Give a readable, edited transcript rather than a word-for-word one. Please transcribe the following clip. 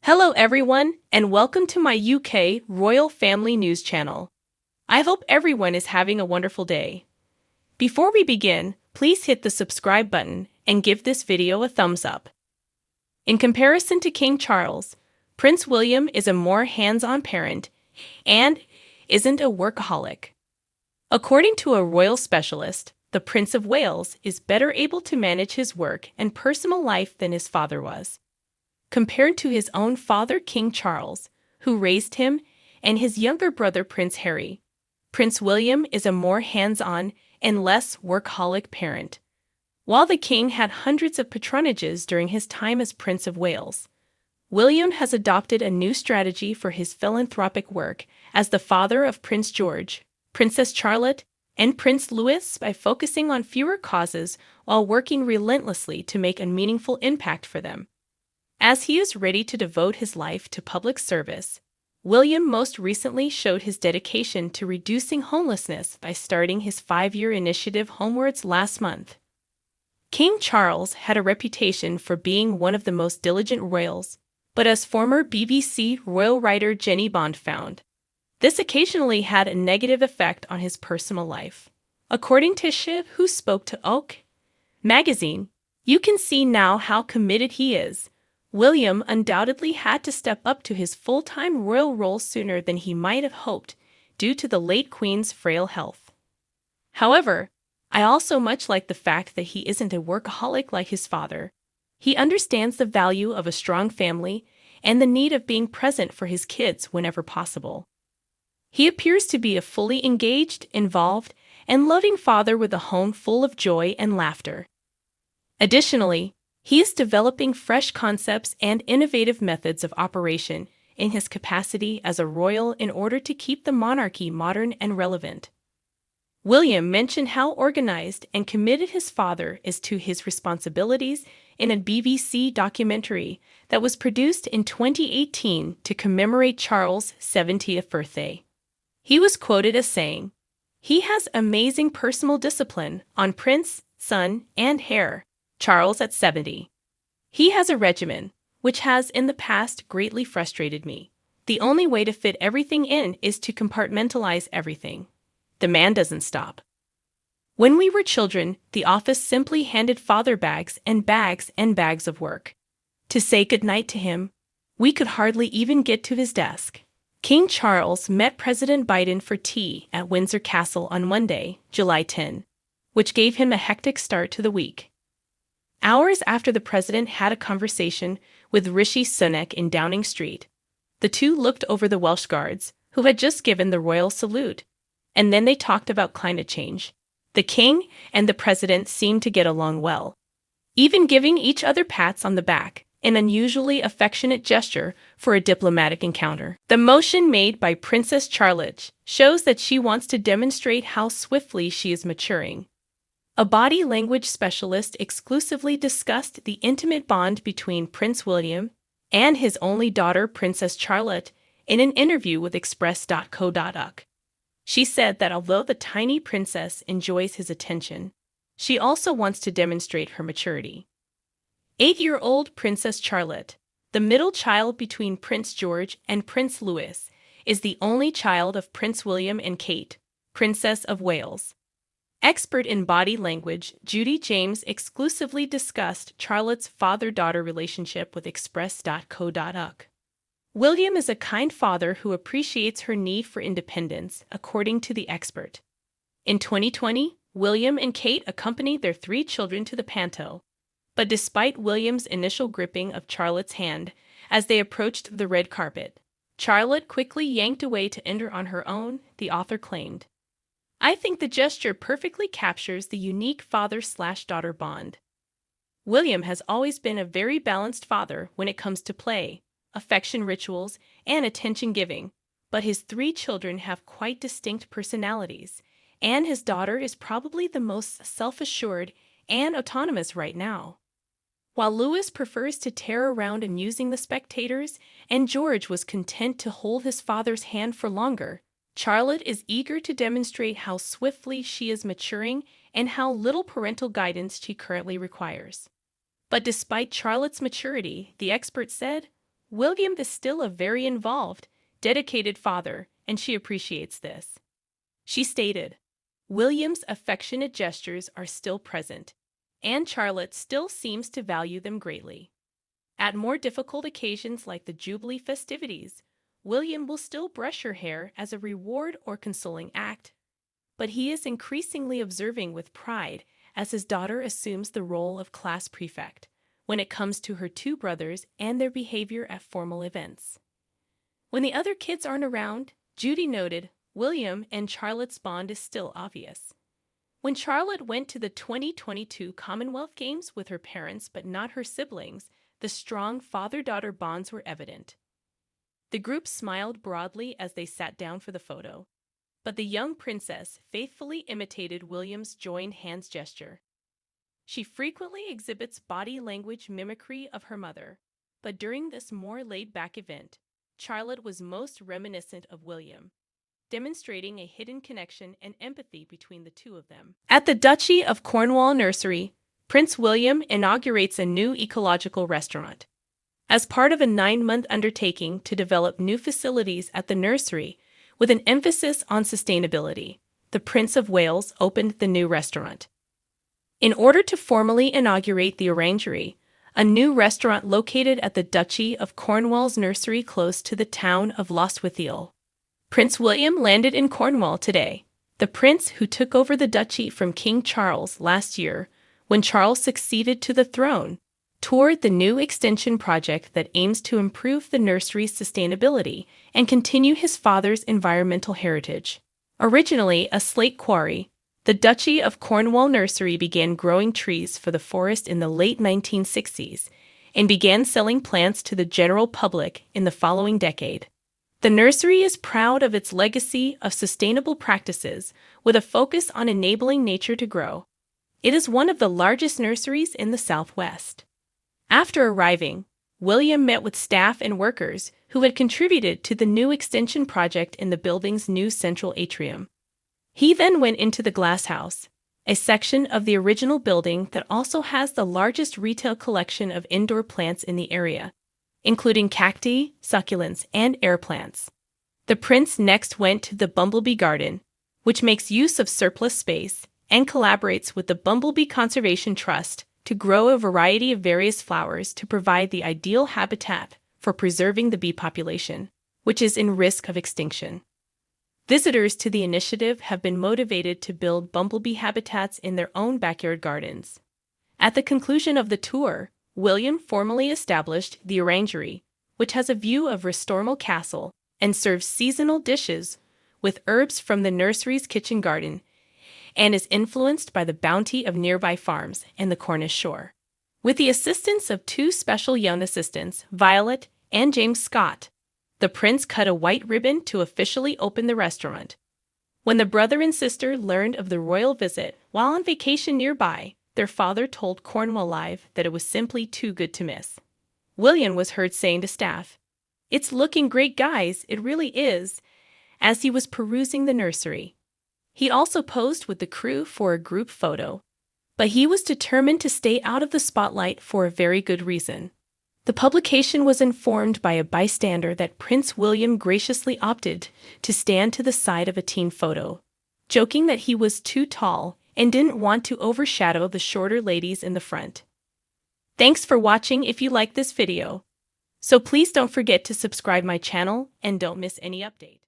Hello everyone, and welcome to my UK Royal Family News channel. I hope everyone is having a wonderful day. Before we begin, please hit the subscribe button and give this video a thumbs up. In comparison to King Charles, Prince William is a more hands-on parent and isn't a workaholic. According to a royal specialist, the Prince of Wales is better able to manage his work and personal life than his father was. Compared to his own father, King Charles, who raised him, and his younger brother, Prince Harry, Prince William is a more hands-on and less workaholic parent. While the king had hundreds of patronages during his time as Prince of Wales, William has adopted a new strategy for his philanthropic work as the father of Prince George, Princess Charlotte, and Prince Louis by focusing on fewer causes while working relentlessly to make a meaningful impact for them. As he is ready to devote his life to public service, William most recently showed his dedication to reducing homelessness by starting his 5-year initiative Homewards last month. King Charles had a reputation for being one of the most diligent royals, but as former BBC royal writer Jenny Bond found, this occasionally had a negative effect on his personal life. According to Shiv, who spoke to Oak magazine, "You can see now how committed he is. William undoubtedly had to step up to his full-time royal role sooner than he might have hoped due to the late Queen's frail health. However, I also much like the fact that he isn't a workaholic like his father. He understands the value of a strong family and the need of being present for his kids whenever possible. He appears to be a fully engaged, involved, and loving father with a home full of joy and laughter. Additionally, he is developing fresh concepts and innovative methods of operation in his capacity as a royal in order to keep the monarchy modern and relevant." William mentioned how organized and committed his father is to his responsibilities in a BBC documentary that was produced in 2018 to commemorate Charles' 70th birthday. He was quoted as saying, "He has amazing personal discipline on Prince, son, and heir, Charles at 70. He has a regimen, which has in the past greatly frustrated me. The only way to fit everything in is to compartmentalize everything. The man doesn't stop. When we were children, the office simply handed father bags and bags of work. To say goodnight to him, we could hardly even get to his desk." King Charles met President Biden for tea at Windsor Castle on Monday, July 10, which gave him a hectic start to the week. Hours after the president had a conversation with Rishi Sunak in Downing Street, the two looked over the Welsh Guards, who had just given the royal salute, and then they talked about climate change. The king and the president seemed to get along well, even giving each other pats on the back, an unusually affectionate gesture for a diplomatic encounter. The motion made by Princess Charlotte shows that she wants to demonstrate how swiftly she is maturing. A body language specialist exclusively discussed the intimate bond between Prince William and his only daughter, Princess Charlotte, in an interview with Express.co.uk. She said that although the tiny princess enjoys his attention, she also wants to demonstrate her maturity. 8-year-old Princess Charlotte, the middle child between Prince George and Prince Louis, is the only child of Prince William and Kate, Princess of Wales. Expert in body language Judy James exclusively discussed Charlotte's father-daughter relationship with Express.co.uk. "William is a kind father who appreciates her need for independence," according to the expert. In 2020, William and Kate accompanied their 3 children to the panto, but despite William's initial gripping of Charlotte's hand as they approached the red carpet, Charlotte quickly yanked away to enter on her own, the author claimed. "I think the gesture perfectly captures the unique father-slash-daughter bond. William has always been a very balanced father when it comes to play, affection rituals, and attention-giving, but his 3 children have quite distinct personalities, and his daughter is probably the most self-assured and autonomous right now. While Louis prefers to tear around amusing the spectators, and George was content to hold his father's hand for longer, Charlotte is eager to demonstrate how swiftly she is maturing and how little parental guidance she currently requires." But despite Charlotte's maturity, the expert said, William is still a very involved, dedicated father, and she appreciates this. She stated, "William's affectionate gestures are still present, and Charlotte still seems to value them greatly. At more difficult occasions like the Jubilee festivities, William will still brush her hair as a reward or consoling act. But he is increasingly observing with pride as his daughter assumes the role of class prefect when it comes to her two brothers and their behavior at formal events." When the other kids aren't around, Judy noted, William and Charlotte's bond is still obvious. When Charlotte went to the 2022 Commonwealth Games with her parents but not her siblings, the strong father-daughter bonds were evident. The group smiled broadly as they sat down for the photo, but the young princess faithfully imitated William's joined hands gesture. She frequently exhibits body language mimicry of her mother, but during this more laid-back event, Charlotte was most reminiscent of William, demonstrating a hidden connection and empathy between the two of them. At the Duchy of Cornwall Nursery, Prince William inaugurates a new ecological restaurant. As part of a 9-month undertaking to develop new facilities at the nursery with an emphasis on sustainability, the Prince of Wales opened the new restaurant. In order to formally inaugurate the orangery, a new restaurant located at the Duchy of Cornwall's nursery close to the town of Lostwithiel, Prince William landed in Cornwall today. The prince, who took over the duchy from King Charles last year when Charles succeeded to the throne, toured the new extension project that aims to improve the nursery's sustainability and continue his father's environmental heritage. Originally a slate quarry, the Duchy of Cornwall Nursery began growing trees for the forest in the late 1960s and began selling plants to the general public in the following decade. The nursery is proud of its legacy of sustainable practices with a focus on enabling nature to grow. It is one of the largest nurseries in the Southwest. After arriving, William met with staff and workers who had contributed to the new extension project in the building's new central atrium. He then went into the glasshouse, a section of the original building that also has the largest retail collection of indoor plants in the area, including cacti, succulents, and air plants. The prince next went to the Bumblebee Garden, which makes use of surplus space and collaborates with the Bumblebee Conservation Trust to grow a variety of various flowers to provide the ideal habitat for preserving the bee population, which is in risk of extinction. Visitors to the initiative have been motivated to build bumblebee habitats in their own backyard gardens. At the conclusion of the tour, William formally established the Orangery, which has a view of Restormel Castle and serves seasonal dishes with herbs from the nursery's kitchen garden and is influenced by the bounty of nearby farms and the Cornish shore. With the assistance of two special young assistants, Violet and James Scott, the prince cut a white ribbon to officially open the restaurant. When the brother and sister learned of the royal visit while on vacation nearby, their father told Cornwall Live that it was simply too good to miss. William was heard saying to staff, "It's looking great, guys, it really is," as he was perusing the nursery. He also posed with the crew for a group photo, but he was determined to stay out of the spotlight for a very good reason. The publication was informed by a bystander that Prince William graciously opted to stand to the side of a team photo, joking that he was too tall and didn't want to overshadow the shorter ladies in the front. Thanks for watching if you like this video. So please don't forget to subscribe my channel and don't miss any update.